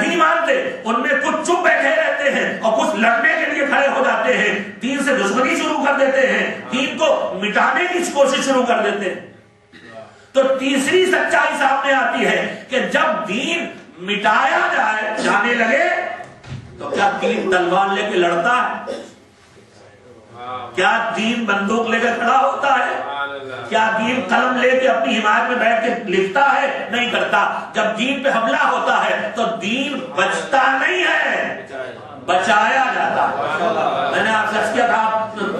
نہیں مانتے، ان میں کچھ چپ بیٹھے رہتے ہیں اور کچھ لڑنے کے لیے کھڑے ہو جاتے ہیں، دین سے دشمنی شروع کر دیتے ہیں، دین کو مٹانے کی کوشش شروع کر دیتے ہیں۔ تو تیسری سچائی سامنے آتی ہے کہ جب دین مٹایا جانے لگے تو کیا دین تلوار لے کے لڑتا ہے؟ کیا دین بندوق لے کے کھڑا ہوتا ہے؟ کیا دین قلم لے کے اپنی حمایت میں بیٹھ کے لکھتا ہے؟ نہیں کرتا۔ جب دین پہ حملہ ہوتا ہے تو دین بچتا نہیں ہے، بچایا جاتا ہے۔ میں نے آپ سے کیا تھا،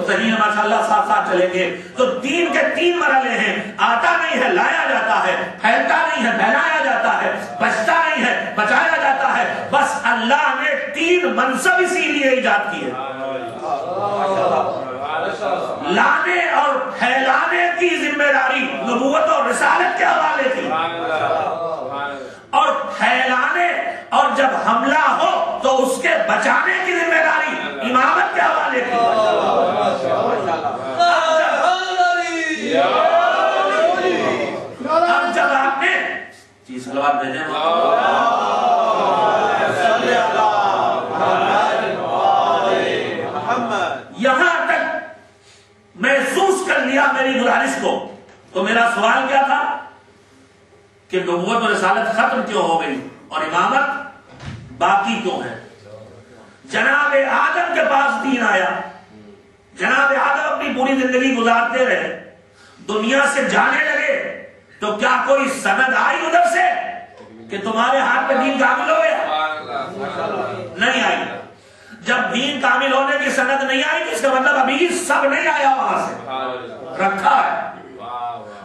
صحیح ہے ماشاءاللہ، ساتھ ساتھ چلیں گے۔ تو دین کے 3 مرحلے ہیں، آتا نہیں ہے لایا جاتا ہے، پھیلتا نہیں ہے پھیلایا جاتا ہے، بچتا نہیں ہے بچایا جاتا ہے۔ بس اللہ نے 3 منصب اسی لیے ایجاد کیے، لانے اور پھیلانے کی ذمہ داری نبوت اور رسالت کے حوالے تھی، اور پھیلانے اور جب حملہ ہو تو اس کے بچانے کی ذمہ داری امامت کے حوالے تھی۔ اب جب آپ نے جی صلوات بھیجیں یہاں تک محسوس کر لیا میری گزارش کو، تو میرا سوال کیا تھا کہ نبوت اور رسالت ختم کیوں ہو گئی اور امامت باقی کیوں ہے؟ جناب آدم کے پاس دین آیا، جناب آدم اپنی پوری زندگی گزارتے رہے، دنیا سے جانے لگے، تو کیا کوئی سند آئی ادھر سے کہ تمہارے ہاتھ میں دین کامل ہو گیا؟ نہیں آئی۔ جب دین کامل ہونے کی سند نہیں آئی تو اس کا مطلب ابھی سب نہیں آیا، وہاں سے رکھا ہے،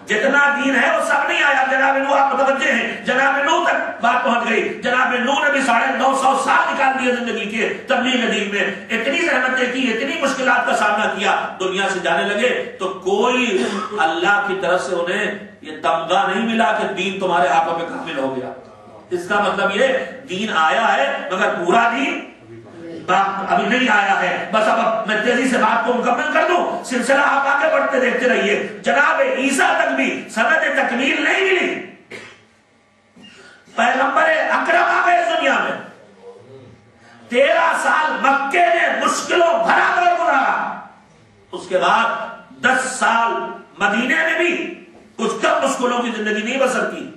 جتنا دین ہے وہ سب نہیں آیا۔ جناب نوح آپ متوجہ ہیں، جناب نوح تک بات پہنچ گئی، جناب نوح نے بھی 950 سال نکال دیے زندگی کے تبلیغ دین میں، اتنی زحمتیں کی، اتنی مشکلات کا سامنا کیا، دنیا سے جانے لگے تو کوئی اللہ کی طرف سے انہیں یہ تمغہ نہیں ملا کہ دین تمہارے ہاتھوں میں کامل ہو گیا۔ اس کا مطلب یہ دین آیا ہے مگر پورا دین ابھی نہیں آیا ہے۔ بس اب میں تیزی سے بات کو مکمل کر دوں، سلسلہ آپ آگے بڑھتے دیکھتے رہیے۔ جناب عیسیٰ تک بھی سند تکمیل نہیں ملی، پیغمبر اکرم آ گئے دنیا میں، 13 سال مکے میں مشکلوں بھرا دور گزارا، اس کے بعد 10 سال مدینے میں بھی کچھ کم مشکلوں کی زندگی نہیں بسر کی،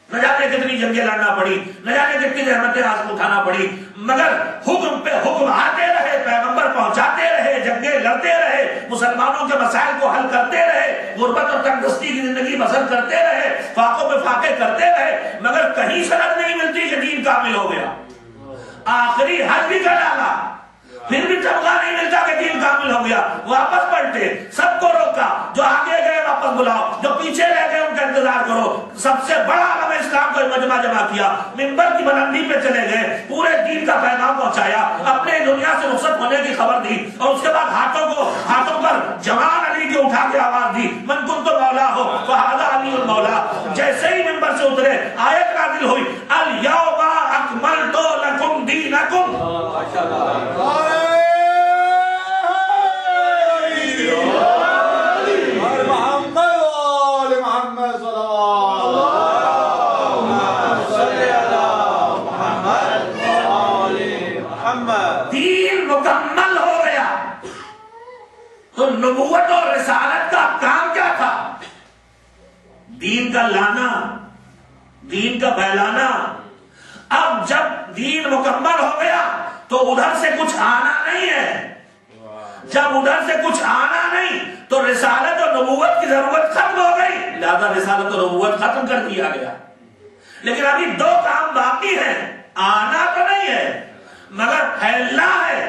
نہ جانے کتنی جنگیں لڑنا پڑی، نہ جانے کتنی زحمتیں آنسو اٹھانا پڑی، مگر حکم پہ حکم آتے رہے، پیغمبر پہنچاتے رہے، جنگیں لڑتے رہے، مسلمانوں کے مسائل کو حل کرتے رہے، غربت اور تنگدستی کی زندگی بسر کرتے رہے، فاقوں پہ فاقے کرتے رہے، مگر کہیں سند نہیں ملتی کہ دین کامل ہو گیا۔ آخری حد بھی کر ڈالا، پھر بھی تمغہ نہیں ملتا کہ دین کامل ہو گیا۔ واپس پلٹے، سب کو روکا، جو آگے گئے واپس بلاؤ، جو پیچھے رہ گئے ان کا انتظار کرو۔ سب سے بڑا عالم اسلام کو مجمع جمع کیا، منبر کی بلندی پہ چلے گئے، پورے دین کا پیغام پہنچایا، اپنے دنیا سے رخصت ہونے کی خبر دی، اور اس کے بعد ہاتھوں پر جوان علی کی اٹھا کے آواز دی، من کنت مولا ہو فہذا علی المولا۔ جیسے ہی منبر سے اترے آیت نازل ہوئی، الیوم اکملت لکم دینکم۔ دین مکمل ہو گیا۔ تو نبوت اور رسالت کا کام کیا تھا؟ دین کا لانا، دین کا پھیلانا۔ اب جب دین مکمل ہو گیا تو ادھر سے کچھ آنا نہیں ہے، جب ادھر سے کچھ آنا نہیں تو رسالت اور نبوت کی ضرورت ختم ہو گئی، لہذا رسالت اور نبوت ختم کر دیا گیا۔ لیکن ابھی 2 کام باقی ہیں، آنا تو نہیں ہے مگر پھیلنا ہے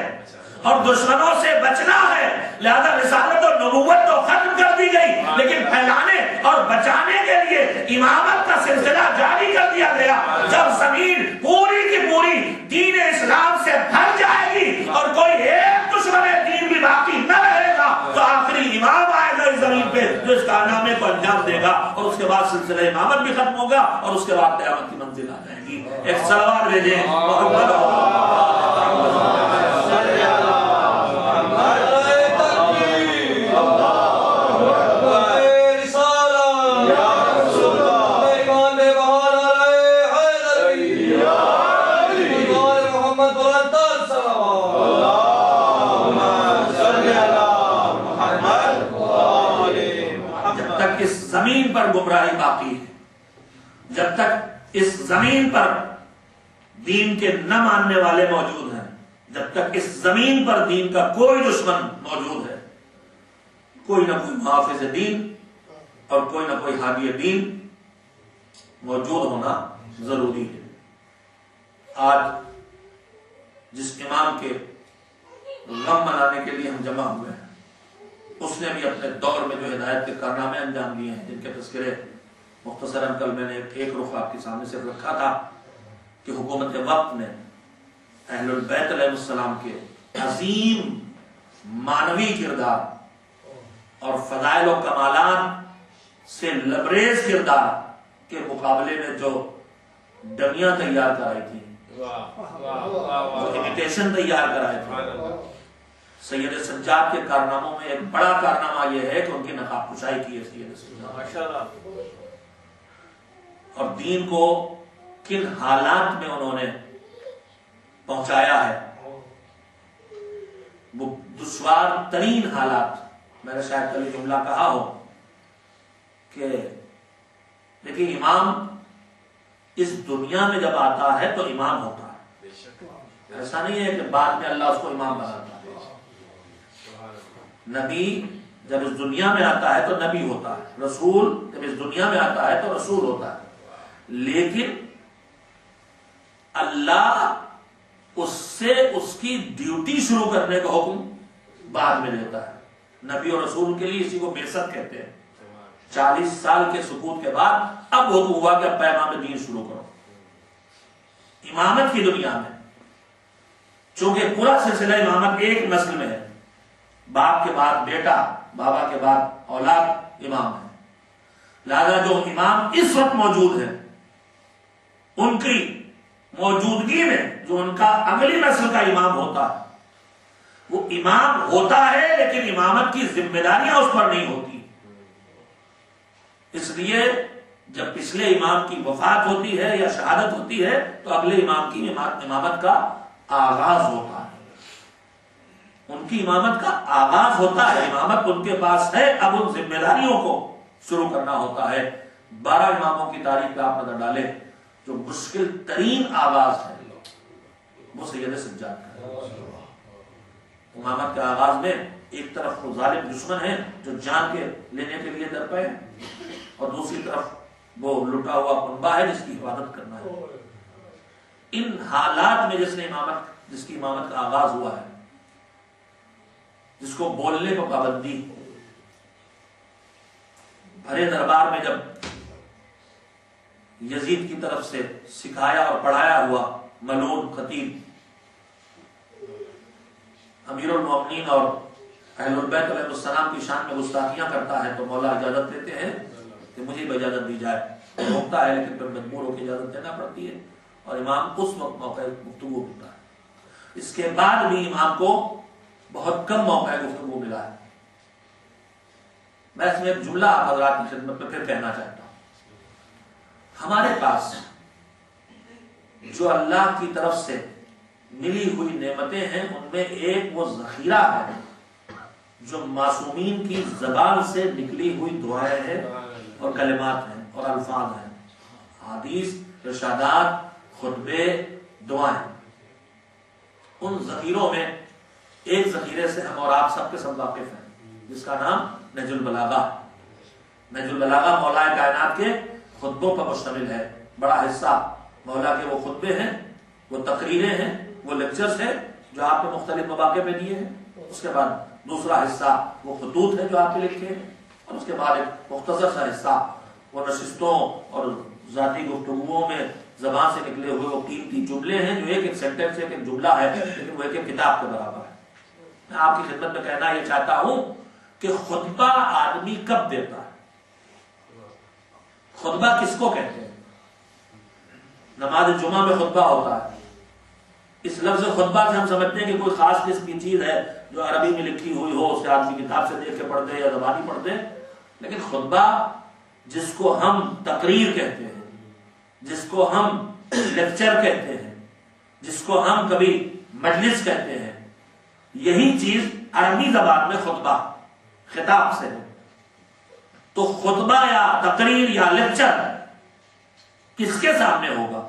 اور دشمنوں سے بچنا ہے، لہذا رسالت اور نبوت تو ختم کر دی گئی، لیکن پھیلانے اور بچانے کے لیے امامت کا سلسلہ جاری کر دیا گیا۔ جب زمین پوری کی پوری دین اسلام سے بھر جائے گی اور کوئی ایک دشمن دین بھی باقی نہ رہے گا تو آخری امام آئے گا اس زمین پہ جو اس کارنامے کو انجام دے گا، اور اس کے بعد سلسلہ امامت بھی ختم ہوگا اور اس کے بعد قیامت کی منزل آ جائے گی۔ ایک صلوات بھیجیں محمد زمین پر گمراہی باقی ہے، جب تک اس زمین پر دین کے نہ ماننے والے موجود ہیں، جب تک اس زمین پر دین کا کوئی دشمن موجود ہے، کوئی نہ کوئی محافظ دین اور کوئی نہ کوئی حامی دین موجود ہونا ضروری ہے۔ آج جس امام کے غم منانے کے لیے ہم جمع ہوئے ہیں، اس نے بھی اپنے دور میں جو ہدایت کے کارنامے انجام دیے ہیں، جن کے تذکرے مختصراً کل میں نے ایک رخ آپ کے سامنے سے رکھا تھا کہ حکومت وقت نے اہل البیت علیہ السلام کے عظیم معنوی کردار اور فضائل و کمالات سے لبریز کردار کے مقابلے میں جو ڈمیاں تیار کرائی تھی، جو امیٹیشن تیار کرائے تھے، سید سجاد کے کارناموں میں ایک بڑا کارنامہ یہ ہے کہ ان کی نقاب کشائی کی ہے سید سجاد، اور دین کو کن حالات میں انہوں نے پہنچایا ہے، وہ دشوار ترین حالات۔ میں نے شاید کل یہ جملہ کہا ہو کہ دیکھیں، امام اس دنیا میں جب آتا ہے تو امام ہوتا ہے، ایسا نہیں ہے کہ بعد میں اللہ اس کو امام بناتا ہے۔ نبی جب اس دنیا میں آتا ہے تو نبی ہوتا ہے، رسول جب اس دنیا میں آتا ہے تو رسول ہوتا ہے، لیکن اللہ اس سے اس کی ڈیوٹی شروع کرنے کا حکم بعد میں دیتا ہے۔ نبی اور رسول کے لیے اسی کو بعثت کہتے ہیں۔ 40 سال کے سکوت کے بعد اب حکم ہوا کہ اب پیغام دین شروع کرو۔ امامت کی دنیا میں چونکہ پورا سلسلہ امامت ایک نسل میں ہے، باپ کے بعد بیٹا، بابا کے بعد اولاد امام ہے، لہذا جو امام اس وقت موجود ہے، ان کی موجودگی میں جو ان کا اگلی نسل کا امام ہوتا ہے، وہ امام ہوتا ہے لیکن امامت کی ذمہ داریاں اس پر نہیں ہوتی۔ اس لیے جب پچھلے امام کی وفات ہوتی ہے یا شہادت ہوتی ہے تو اگلے امام کی امامت کا آغاز ہوتا ہے، ان کی امامت کا آغاز ہوتا ہے، امامت ان کے پاس ہے، اب ان ذمہ داریوں کو شروع کرنا ہوتا ہے۔ 12 اماموں کی تاریخ پہ آپ نظر ڈالیں، جو مشکل ترین آغاز ہے وہ سید سجاد کا۔ امامت کے آغاز میں ایک طرف وہ ظالم دشمن ہے جو جان کے لینے کے لیے درپے ہے، اور دوسری طرف وہ لٹا ہوا کنبہ ہے جس کی حفاظت کرنا ہے۔ ان حالات میں جس کی امامت کا آغاز ہوا ہے، جس کو بولنے کو پابندی، بھرے دربار میں جب یزید کی طرف سے سکھایا اور پڑھایا ہوا ملعون خطیب امیر المؤمنین اور اہل البیت علیہ السلام کی شان میں گستاخیاں کرتا ہے تو مولا اجازت دیتے ہیں کہ مجھے بھی اجازت دی جائے، روکتا ہے لیکن پھر مجبور ہو کے اجازت دینا پڑتی ہے، اور امام اس وقت موقع گفتگو ہوتا ہے۔ اس کے بعد بھی امام کو بہت کم موقع گفتگو ملا ہے۔ میں اس میں ایک جملہ آپ حضرات کی خدمت میں پھر کہنا چاہتا ہوں۔ ہمارے پاس جو اللہ کی طرف سے ملی ہوئی نعمتیں ہیں، ان میں ایک وہ ذخیرہ ہے جو معصومین کی زبان سے نکلی ہوئی دعائیں ہیں اور کلمات ہیں اور الفاظ ہیں، حدیث، ارشادات، خطبے، دعائیں۔ ان ذخیروں میں ایک ذخیرے سے ہم اور آپ سب کے سب واقف ہیں، جس کا نام نہج البلاغہ۔ نہج البلاغہ مولا کائنات کے خطبوں پر مشتمل ہے۔ بڑا حصہ مولا کے وہ خطبے ہیں، وہ تقریریں ہیں، وہ لیکچرز ہیں جو آپ نے مختلف مواقع پہ دیے ہیں۔ اس کے بعد دوسرا حصہ وہ خطوط ہیں جو آپ نے لکھے ہیں، اور اس کے بعد ایک مختصر سا حصہ وہ نشستوں اور ذاتی گفتگوؤں میں زبان سے نکلے ہوئے وہ قیمتی جملے ہیں جو ایک ایک سینٹنس ایک ایک جملہ ہے، لیکن وہ ایک ایک کتاب کے برابر ہے۔ میں آپ کی خدمت میں کہنا یہ چاہتا ہوں کہ خطبہ آدمی کب دیتا ہے؟ خطبہ کس کو کہتے ہیں؟ نماز جمعہ میں خطبہ ہوتا ہے۔ اس لفظ خطبہ سے ہم سمجھتے ہیں کہ کوئی خاص قسم کی چیز ہے جو عربی میں لکھی ہوئی ہو، اسے آدمی کتاب سے دیکھ کے پڑھ دے یا زبانی پڑھ دے، لیکن خطبہ جس کو ہم تقریر کہتے ہیں، جس کو ہم لیکچر کہتے ہیں، جس کو ہم کبھی مجلس کہتے ہیں، یہی چیز عربی زبان میں خطبہ خطاب سے ہے۔ تو خطبہ یا تقریر یا لیکچر کس کے سامنے ہوگا؟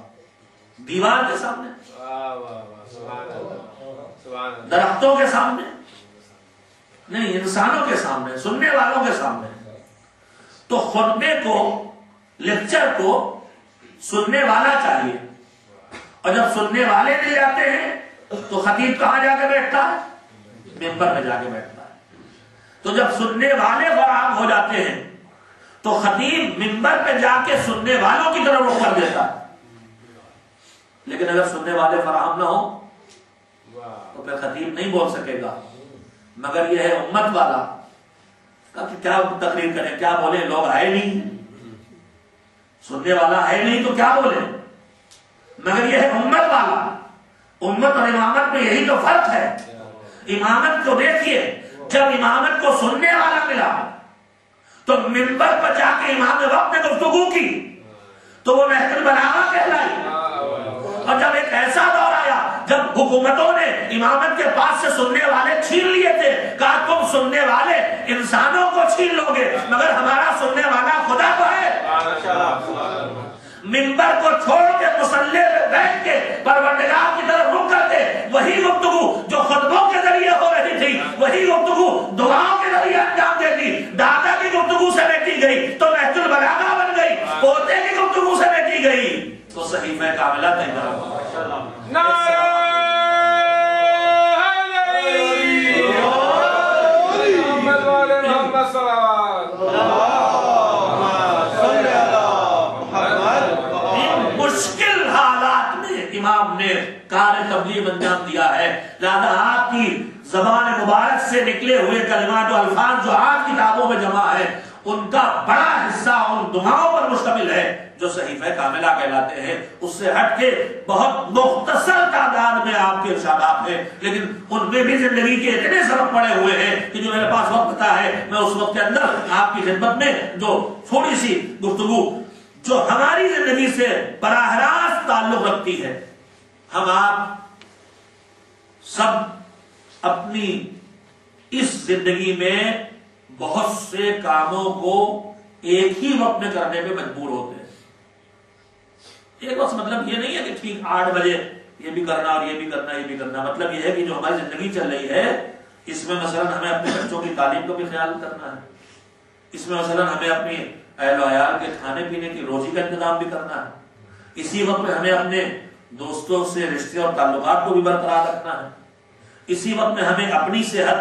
دیوار کے سامنے، درختوں کے سامنے نہیں، انسانوں کے سامنے، سننے والوں کے سامنے۔ تو خطبے کو، لیکچر کو سننے والا چاہیے، اور جب سننے والے مل جاتے ہیں تو خطیب کہاں جا کے بیٹھتا ہے؟ ممبر میں جا کے بیٹھتا ہے۔ تو جب سننے والے فراہم ہو جاتے ہیں تو خطیب ممبر پہ جا کے سننے والوں کی طرف رخ کر دیتا ہے۔ لیکن اگر سننے والے فراہم نہ ہو تو پھر خطیب نہیں بول سکے گا، مگر یہ ہے امت والا کہ کیا تقریر کریں، کیا بولیں، لوگ آئے نہیں، سننے والا ہے نہیں تو کیا بولیں۔ مگر یہ ہے امت والا۔ امت اور امامت میں یہی تو فرق ہے۔ امامت کو دیکھیے، جب امامت کو سننے والا ملا تو ممبر پر جا کے امام وقت نے گفتگو کی تو وہ نہج البلاغہ کہلائی۔ اور جب ایک ایسا دور آیا جب حکومتوں نے امامت کے پاس سے سننے والے چھین لیے تھے، کہا تم سننے والے انسانوں کو چھین لو گے مگر ہمارا سننے والا خدا کو ہے۔ ممبر کو چھوڑ کے مصلی پہ بیٹھ کے پروردگار کی طرف رخ کرتے، وہی گفتگو جو خطبوں کے ذریعے ہو رہی تھی وہی گفتگو دعاؤں کے ذریعے انجام دیتی۔ دادا کی گفتگو سے بیٹھی گئی تو نہج البلاغہ بن گئی، پوتے کی گفتگو سے بیٹھی گئی تو صحیفہ کاملہ تیار ہوا۔ مشکل حالات میں امام نے کار تبلیغ انجام دیا ہے، لہذا آپ کی زبان مبارک سے نکلے ہوئے کلمات و الفاظ جو آپ کتابوں میں جمع ہے ان کا بڑا حصہ ان دعاؤں پر مشتمل ہے جو صحیفہ کاملہ کہلاتے ہیں۔ اس سے ہٹ کے بہت مختصر تعداد میں آپ کے ارشادات ہیں، لیکن ان میں بھی زندگی کے اتنے سبق پڑے ہوئے ہیں کہ جو میرے پاس وقت تھا ہے میں اس وقت کے اندر آپ کی خدمت میں جو تھوڑی سی گفتگو جو ہماری زندگی سے براہ راست تعلق رکھتی ہے۔ ہم آپ سب اپنی اس زندگی میں بہت سے کاموں کو ایک ہی وقت میں کرنے پہ مجبور ہوتے ہیں۔ ایک وقت مطلب یہ نہیں ہے کہ ٹھیک 8 بجے یہ بھی کرنا اور یہ بھی کرنا یہ بھی کرنا، مطلب یہ ہے کہ جو ہماری زندگی چل رہی ہے اس میں مثلا ہمیں اپنے بچوں کی تعلیم کو بھی خیال کرنا ہے، اس میں مثلا ہمیں اپنی اہل و عیال کے کھانے پینے کی روزی کا انتظام بھی کرنا ہے، اسی وقت میں ہمیں اپنے دوستوں سے رشتے اور تعلقات کو بھی برقرار رکھنا ہے، اسی وقت میں ہمیں اپنی صحت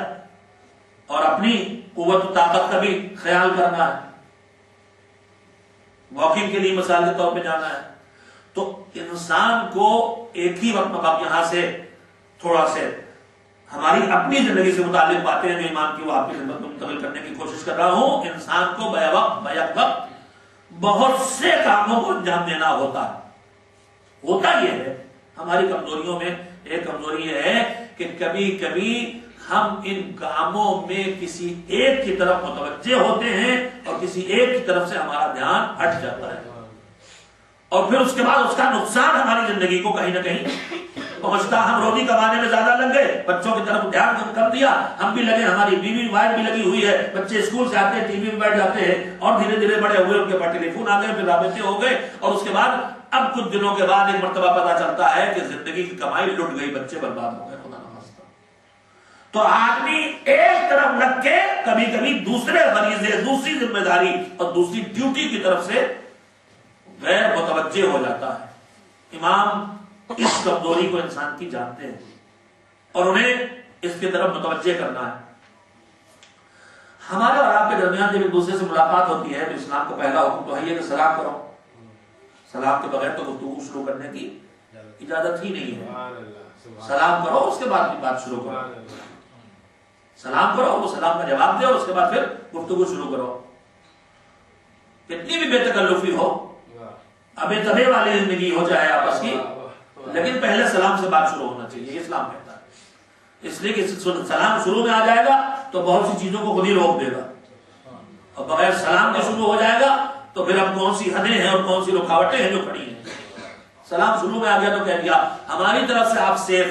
اور اپنی قوت و طاقت کا بھی خیال کرنا ہے، واکنگ کے لیے مثال کے طور پہ جانا ہے۔ تو انسان کو ایک ہی وقت میں یہاں سے تھوڑا سے ہماری اپنی زندگی سے متعلق باتیں جو ایمان کی وہ آپ کی خدمت میں منتقل کرنے کی کوشش کر رہا ہوں۔ انسان کو بیک وقت بہت سے کاموں کو انجام دینا ہوتا ہے۔ ہوتا یہ ہے ہماری کمزوریوں میں ایک کمزوری یہ ہے کہ کبھی کبھی ہم ان کاموں میں کسی ایک کی طرف متوجہ ہوتے ہیں اور کسی ایک کی طرف سے ہمارا دھیان ہٹ جاتا ہے، اور پھر اس کے بعد اس کا نقصان ہماری زندگی کو کہیں نہ کہیں پہنچتا۔ ہم روزی کمانے میں زیادہ لگ گئے، بچوں کی طرف دھیان کر دیا، ہم بھی لگے، ہماری بیوی وائف بھی لگی ہوئی ہے، بچے اسکول سے آتے ہیں ٹی وی میں بیٹھ جاتے ہیں، اور دھیرے دھیرے بڑے ہوئے ان کے پاس ٹیلی فون آ گئے، پھر رابطے ہو گئے، اور اس کے بعد اب کچھ دنوں کے بعد ایک مرتبہ پتا چلتا ہے کہ زندگی کی کمائی لٹ گئی، بچے برباد ہو گئے، خدا نہ خواستہ۔ تو آدمی ایک طرف لگ کے کبھی کبھی دوسرے فریضے، دوسری ذمہ داری اور دوسری ڈیوٹی کی طرف سے غیر متوجہ ہو جاتا ہے۔ امام اس کمزوری کو انسان کی جانتے ہیں اور انہیں اس کی طرف متوجہ کرنا ہے۔ ہمارے اور آپ کے درمیان جب ایک دوسرے سے ملاقات ہوتی ہے تو اسلام کا پہلا حکم تو ہے کہ سلام کرو، سلام کے بغیر تو گفتگو شروع کرنے کی اجازت ہی نہیں ہے۔ سلام کرو، اس کے بعد بات شروع کرو، سلام کرو، وہ سلام کا جواب دے اور اس کے بعد پھر گفتگو شروع کرو، کتنی بھی بے تکلفی ہو، ابے تبے والی زندگی ہو جائے آپس کی، لیکن پہلے سلام سے بات شروع ہونا چاہیے، اسلام کہتا ہے۔ اس لیے کہ سلام شروع میں آ جائے گا تو بہت سی چیزوں کو خود ہی روک دے گا، اور بغیر سلام کے شروع ہو جائے گا تو پھر اب کون سی حدیں ہیں اور کون سی رکاوٹیں ہیں جو کھڑی ہیں۔ سلام شروع میں آ گیا تو کہہ دیا ہماری طرف سے آپ سیف